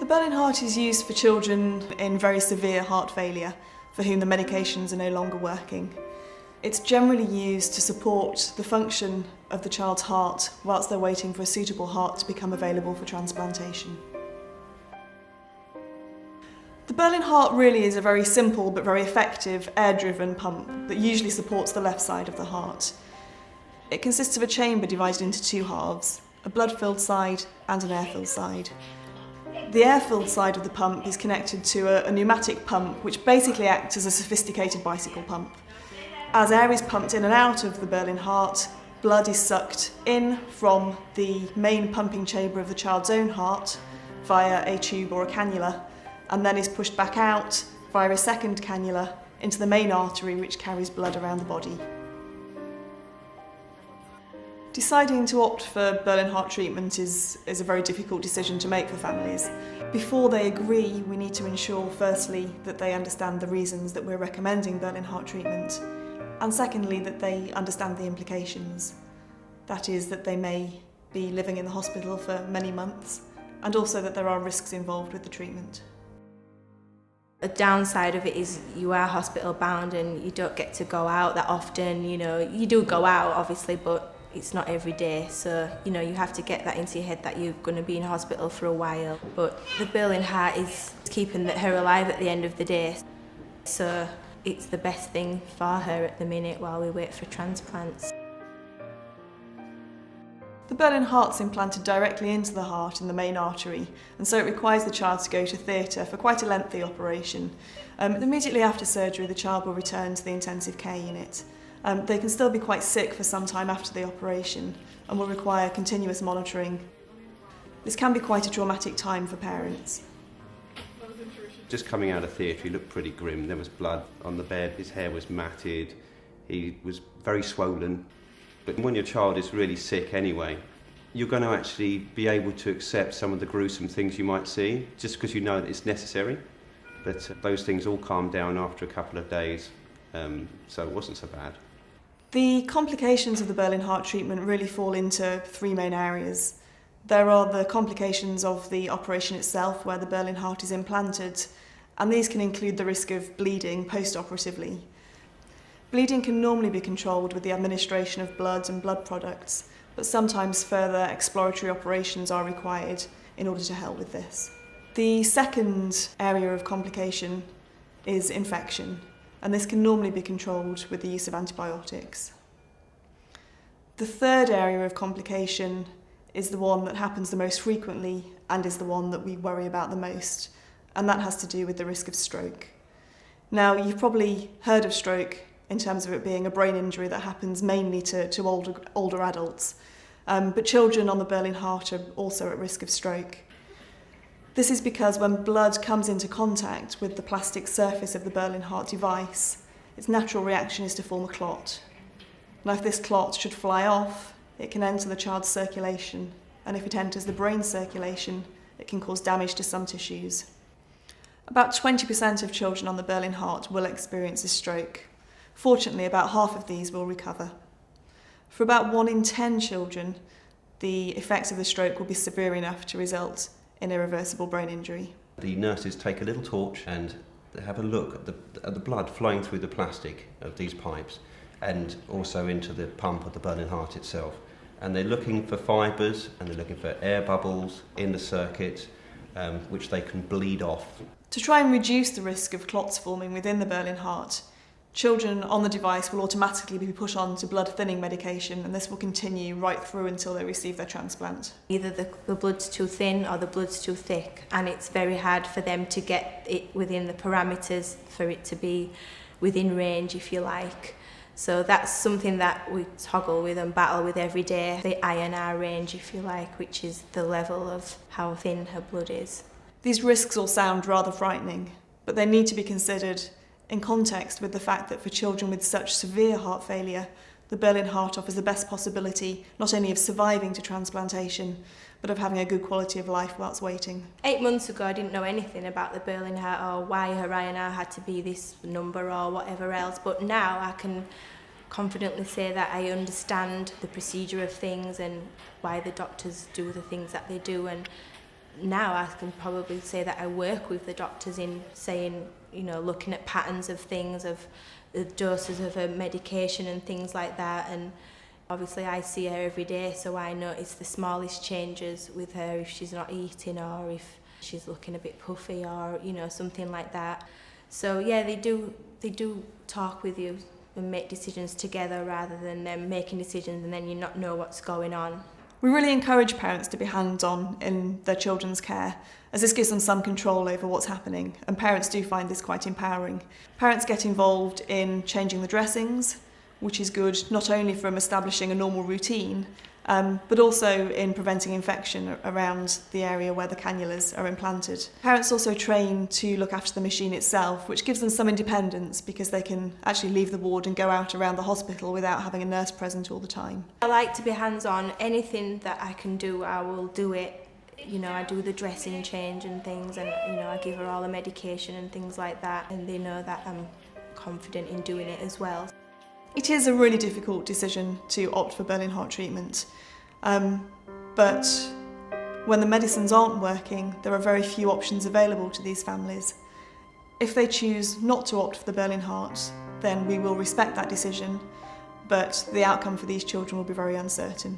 The Berlin heart is used for children in very severe heart failure for whom the medications are no longer working. It's generally used to support the function of the child's heart whilst they're waiting for a suitable heart to become available for transplantation. The Berlin heart really is a very simple but very effective air-driven pump that usually supports the left side of the heart. It consists of a chamber divided into two halves, a blood-filled side and an air-filled side. The air-filled side of the pump is connected to a pneumatic pump which basically acts as a sophisticated bicycle pump. As air is pumped in and out of the Berlin heart, blood is sucked in from the main pumping chamber of the child's own heart via a tube or a cannula, and then is pushed back out via a second cannula into the main artery which carries blood around the body. Deciding to opt for Berlin heart treatment is a very difficult decision to make for families. Before they agree, we need to ensure firstly that they understand the reasons that we're recommending Berlin heart treatment, and secondly that they understand the implications. That is, that they may be living in the hospital for many months, and also that there are risks involved with the treatment. The downside of it is you are hospital bound and you don't get to go out that often. You do go out obviously, but it's not every day, so you have to get that into your head that you're going to be in hospital for a while. But the Berlin heart is keeping her alive at the end of the day, so it's the best thing for her at the minute while we wait for transplants. The Berlin heart's implanted directly into the heart in the main artery, and so it requires the child to go to theatre for quite a lengthy operation. Immediately after surgery, the child will return to the intensive care unit. They can still be quite sick for some time after the operation and will require continuous monitoring. This can be quite a traumatic time for parents. Just coming out of theatre, he looked pretty grim. There was blood on the bed, his hair was matted, he was very swollen. But when your child is really sick anyway, you're going to actually be able to accept some of the gruesome things you might see, just because you know that it's necessary. But those things all calmed down after a couple of days, so it wasn't so bad. The complications of the Berlin heart treatment really fall into three main areas. There are the complications of the operation itself, where the Berlin heart is implanted, and these can include the risk of bleeding post-operatively. Bleeding can normally be controlled with the administration of blood and blood products, but sometimes further exploratory operations are required in order to help with this. The second area of complication is infection, and this can normally be controlled with the use of antibiotics. The third area of complication is the one that happens the most frequently and is the one that we worry about the most, and that has to do with the risk of stroke. Now, you've probably heard of stroke in terms of it being a brain injury that happens mainly to older adults, but children on the Berlin heart are also at risk of stroke. This is because when blood comes into contact with the plastic surface of the Berlin heart device, its natural reaction is to form a clot. Now, if this clot should fly off, it can enter the child's circulation, and if it enters the brain circulation, it can cause damage to some tissues. About 20% of children on the Berlin heart will experience a stroke. Fortunately, about half of these will recover. For about 1 in 10 children, the effects of the stroke will be severe enough to result in irreversible brain injury. The nurses take a little torch and have a look at the blood flowing through the plastic of these pipes and also into the pump of the Berlin heart itself. And they're looking for fibres and they're looking for air bubbles in the circuit which they can bleed off. To try and reduce the risk of clots forming within the Berlin heart, children on the device will automatically be put on to blood thinning medication, and this will continue right through until they receive their transplant. Either the blood's too thin or the blood's too thick, and it's very hard for them to get it within the parameters for it to be within range, if you like. So that's something that we toggle with and battle with every day, the INR range, if you like, which is the level of how thin her blood is. These risks all sound rather frightening, but they need to be considered in context with the fact that for children with such severe heart failure, the Berlin heart offers the best possibility not only of surviving to transplantation, but of having a good quality of life whilst waiting. 8 months ago, I didn't know anything about the Berlin heart or why her INR had to be this number or whatever else, but now I can confidently say that I understand the procedure of things and why the doctors do the things that they do, and now I can probably say that I work with the doctors in saying, looking at patterns of things, of the doses of her medication and things like that. And obviously I see her every day, so I notice the smallest changes with her, if she's not eating or if she's looking a bit puffy or, something like that. So yeah, they do talk with you and make decisions together rather than them making decisions and then you not know what's going on. We really encourage parents to be hands-on in their children's care, as this gives them some control over what's happening, and parents do find this quite empowering. Parents get involved in changing the dressings, which is good not only from establishing a normal routine, but also in preventing infection around the area where the cannulas are implanted. Parents also train to look after the machine itself, which gives them some independence because they can actually leave the ward and go out around the hospital without having a nurse present all the time. I like to be hands-on. Anything that I can do, I will do it. I do the dressing change and things, and I give her all the medication and things like that, and they know that I'm confident in doing it as well. It is a really difficult decision to opt for Berlin heart treatment, but when the medicines aren't working, there are very few options available to these families. If they choose not to opt for the Berlin heart, then we will respect that decision, but the outcome for these children will be very uncertain.